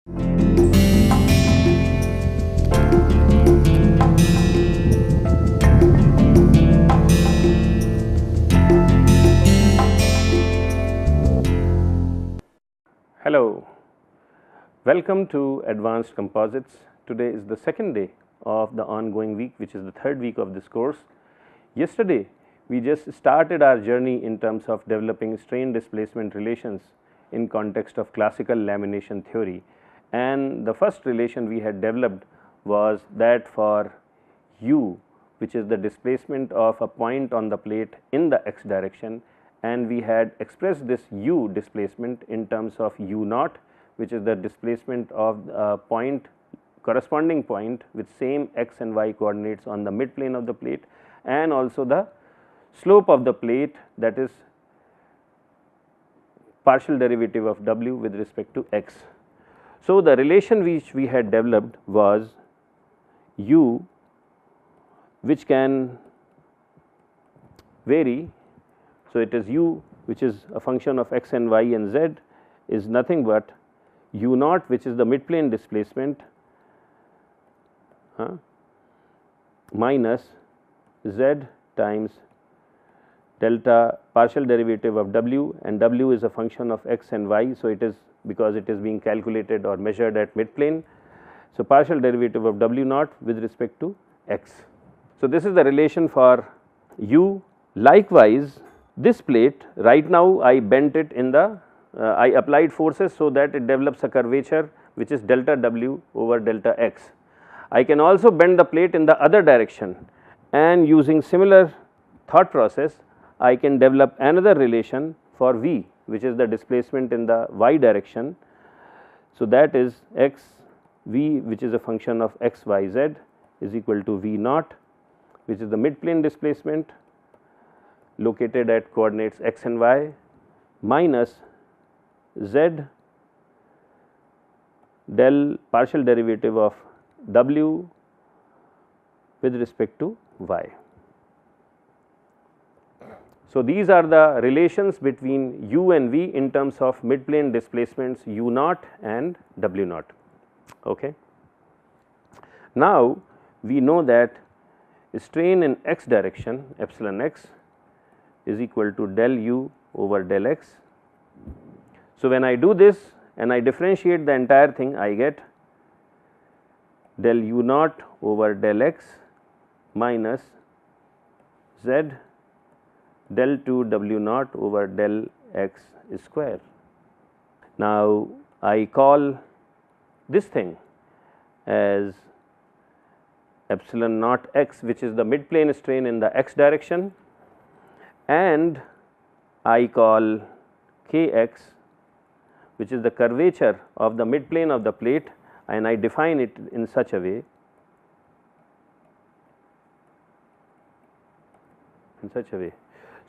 Hello, welcome to Advanced Composites. Today is the second day of the ongoing week, which is the third week of this course. Yesterday we just started our journey in terms of developing strain displacement relations in context of classical lamination theory, and the first relation we had developed was that for u, which is the displacement of a point on the plate in the x direction, and we had expressed this u displacement in terms of u naught, which is the displacement of a point, corresponding point with same x and y coordinates on the mid plane of the plate, and also the slope of the plate, that is partial derivative of w with respect to x. So, the relation which we had developed was u, which can vary. So, it is u which is a function of x and y and z is nothing but u naught, which is the mid plane displacement, minus z times delta partial derivative of w, and w is a function of x and y. So, it is because it is being calculated or measured at mid plane. So, partial derivative of w naught with respect to x. So, this is the relation for u. Likewise, this plate right now I bent it in the I applied forces so that it develops a curvature which is delta w over delta x. I can also bend the plate in the other direction, and using similar thought process I can develop another relation for v, which is the displacement in the y direction. So, that is x v, which is a function of x y z, is equal to v naught, which is the mid plane displacement located at coordinates x and y, minus z del partial derivative of w with respect to y. So, these are the relations between u and v in terms of mid plane displacements u naught and w naught. Okay. Now, we know that strain in x direction epsilon x is equal to del u over del x. So, when I do this and I differentiate the entire thing, I get del u naught over del x minus z del 2 w naught over del x square. Now, I call this thing as epsilon naught x, which is the mid plane strain in the x direction, and I call k x, which is the curvature of the mid plane of the plate, and I define it in such a way,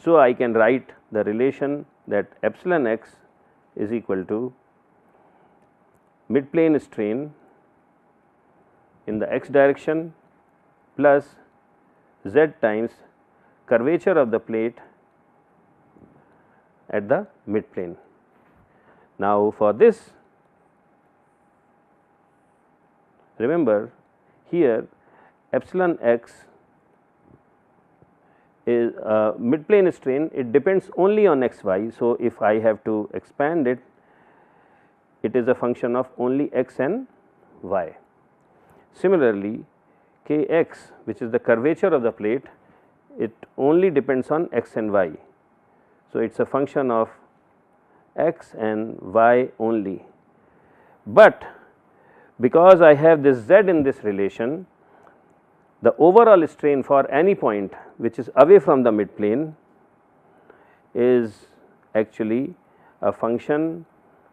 So, I can write the relation that epsilon x is equal to mid plane strain in the x direction plus z times curvature of the plate at the mid plane. Now, for this, remember here epsilon x is mid plane strain, it depends only on x y. So, if I have to expand it, it is a function of only x and y. Similarly, k x, which is the curvature of the plate, it only depends on x and y. So, it is a function of x and y only, but because I have this z in this relation, the overall strain for any point which is away from the mid plane is actually a function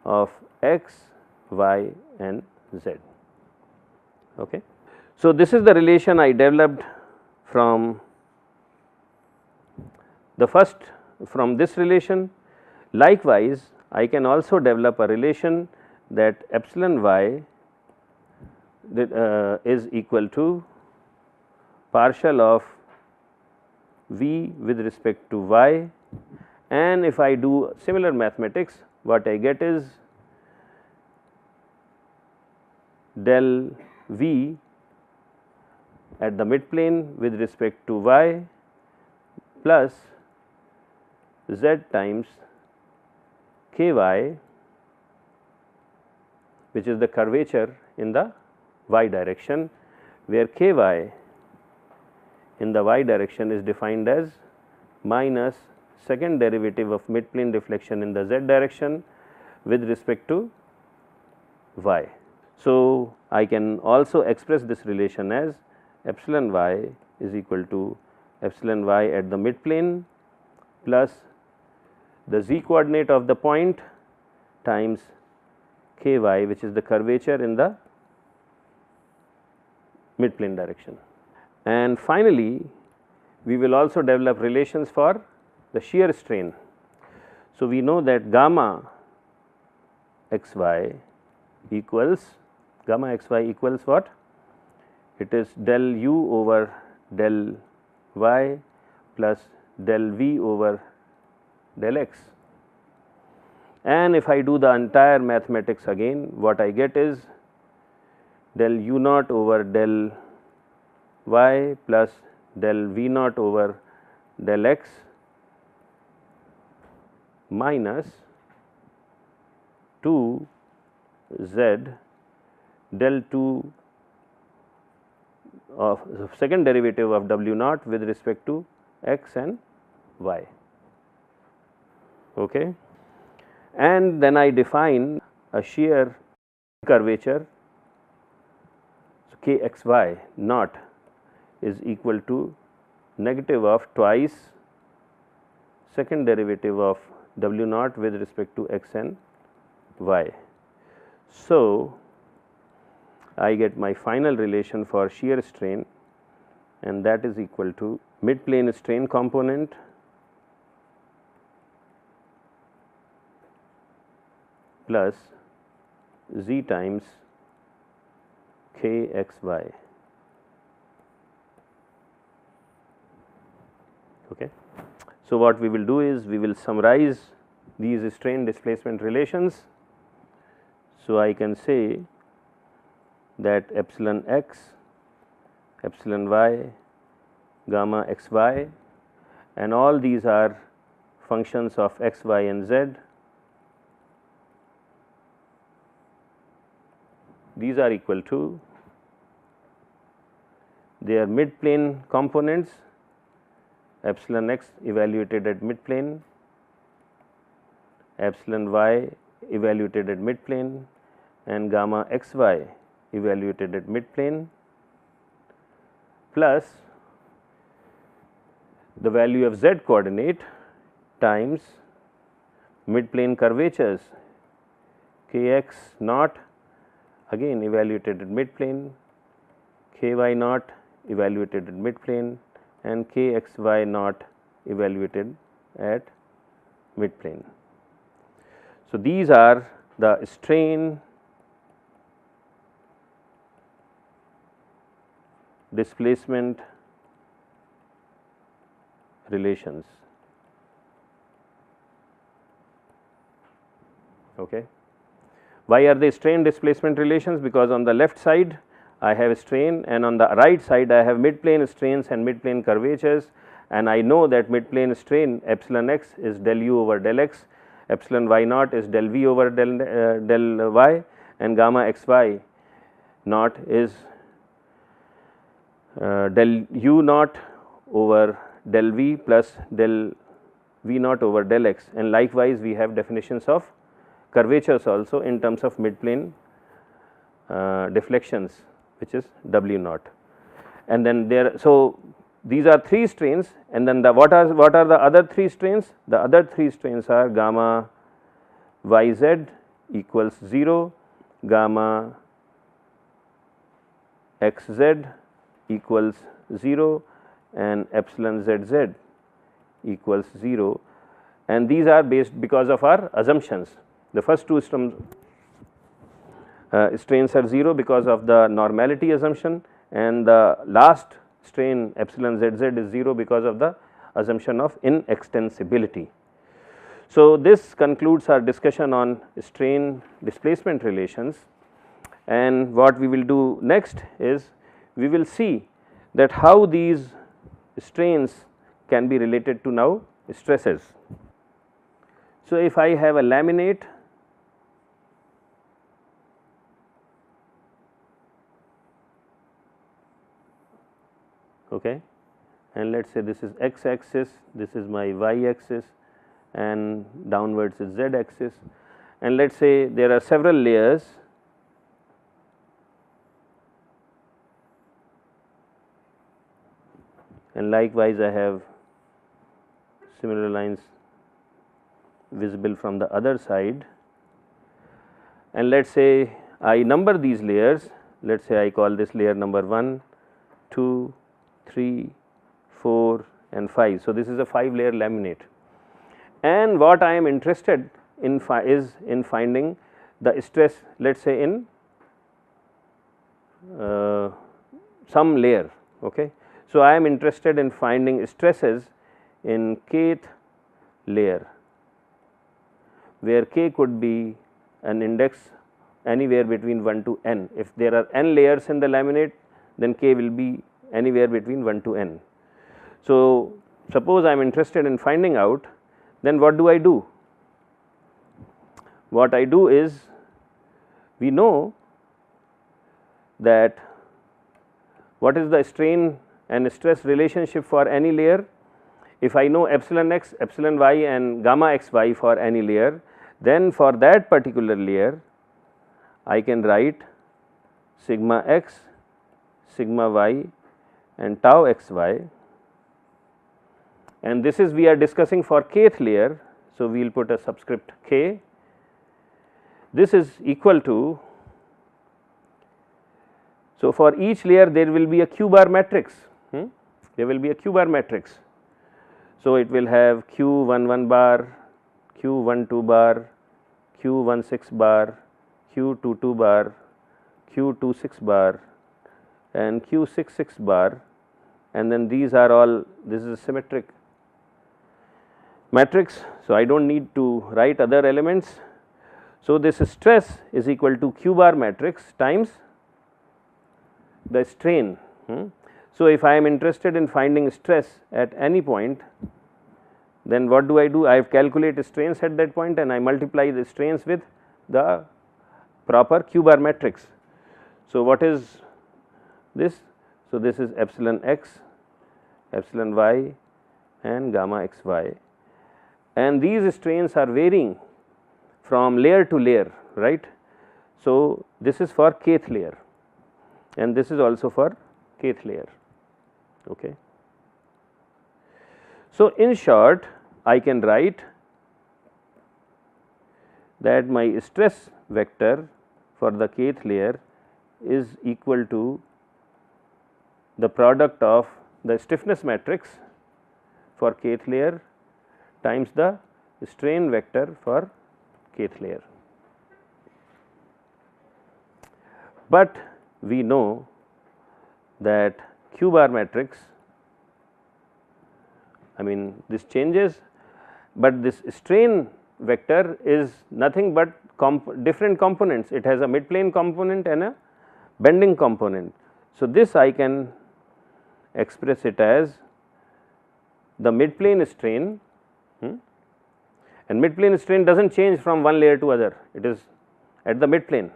of x, y and z. Okay. So, this is the relation I developed from the first, from this relation. Likewise, I can also develop a relation that epsilon y is equal to partial of v with respect to y, and if I do similar mathematics, what I get is del V at the midplane with respect to y plus z times ky, which is the curvature in the y direction, where ky in the y direction is defined as minus second derivative of midplane deflection in the z direction with respect to y. So, I can also express this relation as epsilon y is equal to epsilon y at the midplane plus the z coordinate of the point times ky, which is the curvature in the midplane direction. And finally, we will also develop relations for the shear strain. So, we know that gamma xy equals what? It is del u over del y plus del v over del x. And if I do the entire mathematics again, what I get is del u naught over del y plus del v naught over del x minus 2 z del 2 of second derivative of w naught with respect to x and y. Okay. And then I define a shear curvature. So, kxy naught is equal to negative of twice second derivative of w naught with respect to x and y. So, I get my final relation for shear strain, and that is equal to midplane strain component plus z times kxy. Okay. So, what we will do is we will summarize these strain displacement relations. So, I can say that epsilon x, epsilon y, gamma xy, and all these are functions of x, y and z. These are equal to their midplane components, epsilon x evaluated at midplane, epsilon y evaluated at midplane, and gamma xy evaluated at midplane, plus the value of z coordinate times midplane curvatures kx naught again evaluated at midplane, ky naught evaluated at midplane, and kxy naught evaluated at midplane. So, these are the strain displacement relations. Okay. Why are they strain displacement relations? Because on the left side I have strain, and on the right side I have midplane strains and midplane curvatures, and I know that midplane strain epsilon x is del u over del x, epsilon y naught is del v over del y, and gamma xy naught is del u naught over del v plus del v naught over del x, and likewise we have definitions of curvatures also in terms of midplane deflections, which is w naught. And then there, so these are three strains, and then the what are the other three strains? The other three strains are gamma yz equals 0, gamma xz equals 0, and epsilon zz equals 0, and these are based because of our assumptions. The first two strains are 0 because of the normality assumption, and the last strain epsilon zz is 0 because of the assumption of inextensibility. So, this concludes our discussion on strain displacement relations, and what we will do next is we will see that how these strains can be related to now stresses. So, if I have a laminate, okay, and let us say this is x axis, this is my y axis, and downwards is z axis, and let us say there are several layers, and likewise I have similar lines visible from the other side, and let us say I number these layers. Let us say I call this layer number 1, 2, 3, 4 and 5. So, this is a 5-layer laminate, and what I am interested in is in finding the stress, let us say in some layer. Okay. So, I am interested in finding stresses in kth layer, where k could be an index anywhere between 1 to n. If there are n layers in the laminate, then k will be anywhere between 1 to n. So, suppose I am interested in finding out, then what do I do? What I do is, we know that what is the strain and stress relationship for any layer. If I know epsilon x, epsilon y and gamma xy for any layer, then for that particular layer I can write sigma x, sigma y and tau xy, and this is we are discussing for kth layer. So, we will put a subscript k. This is equal to, so for each layer there will be a q bar matrix, there will be a q bar matrix. So, it will have q11 bar, q12 bar, q16 bar, q22 bar, q26 bar and q66 bar, and then these are all, this is a symmetric matrix. So, I do not need to write other elements. So, this stress is equal to q bar matrix times the strain. So, if I am interested in finding stress at any point, then what do? I have calculated strains at that point and I multiply the strains with the proper q bar matrix. So, what is this? So, this is epsilon x, epsilon y and gamma xy, and these strains are varying from layer to layer, right. So, this is for kth layer and this is also for kth layer. Okay. So, in short, I can write that my stress vector for the kth layer is equal to the product of the stiffness matrix for kth layer times the strain vector for kth layer. But we know that q bar matrix, I mean this changes, but this strain vector is nothing but different components. It has a midplane component and a bending component. So, this I can express it as the midplane strain, and midplane strain does not change from one layer to other, it is at the midplane,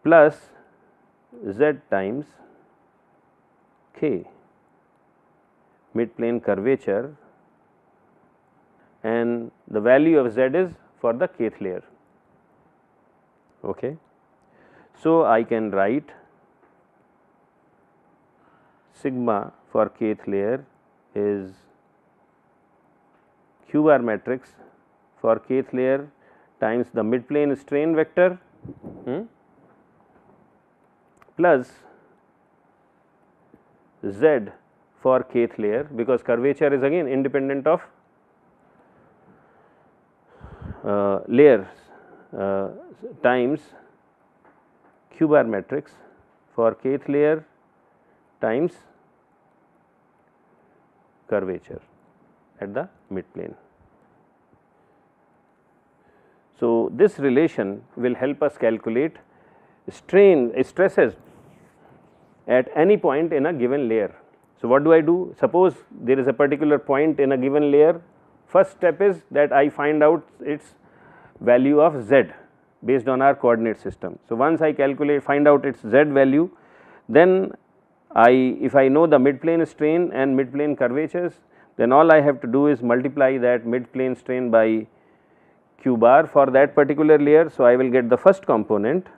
plus z times k midplane curvature, and the value of z is for the kth layer. Okay. So, I can write sigma for kth layer is q bar matrix for kth layer times the midplane strain vector plus z for kth layer, because curvature is again independent of layers, times q bar matrix for kth layer times curvature at the midplane. So, this relation will help us calculate stresses at any point in a given layer. So, what do I do? Suppose there is a particular point in a given layer. First step is that I find out its value of z based on our coordinate system. So, once I find out its z value, then if I know the midplane strain and midplane curvatures, then all I have to do is multiply that midplane strain by q bar for that particular layer. So, I will get the first component,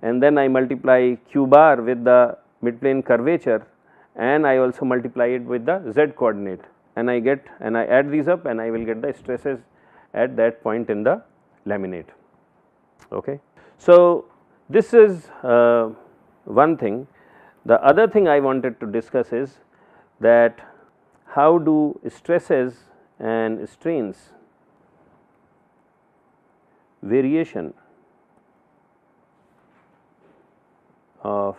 and then I multiply q bar with the midplane curvature, and I also multiply it with the z coordinate, and I add these up, and I will get the stresses at that point in the laminate. Okay. So, this is one thing. The other thing I wanted to discuss is that how do stresses and strains variation of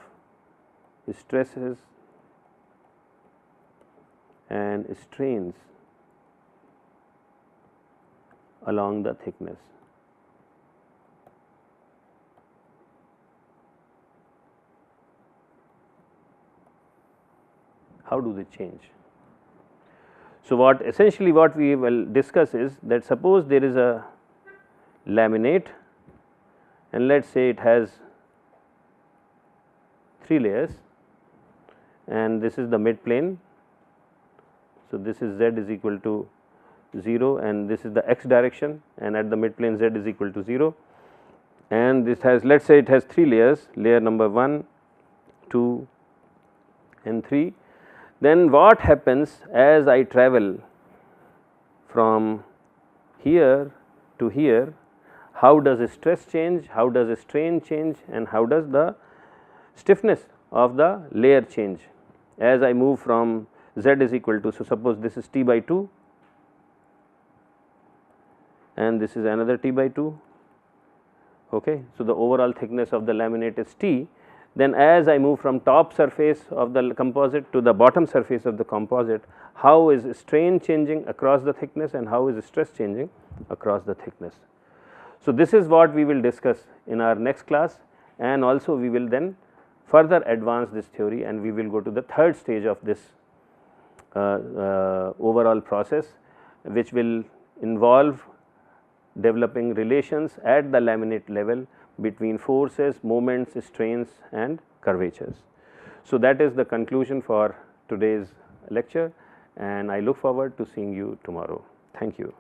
stresses and strains along the thickness. How do they change? So, essentially what we will discuss is that suppose there is a laminate, and let us say it has 3 layers, and this is the midplane. So, this is z is equal to 0, and this is the x direction, and at the midplane z is equal to 0, and this has, let us say it has 3 layers, layer number 1, 2 and 3. Then what happens as I travel from here to here? How does stress change, how does strain change, and how does the stiffness of the layer change as I move from z is equal to, so suppose this is t by 2 and this is another t by 2. Okay. So, the overall thickness of the laminate is t. Then as I move from top surface of the composite to the bottom surface of the composite, how is strain changing across the thickness and how is stress changing across the thickness. So, this is what we will discuss in our next class, and also we will then further advance this theory, and we will go to the third stage of this overall process, which will involve developing relations at the laminate level between forces, moments, strains and curvatures. So, that is the conclusion for today's lecture, and I look forward to seeing you tomorrow. Thank you.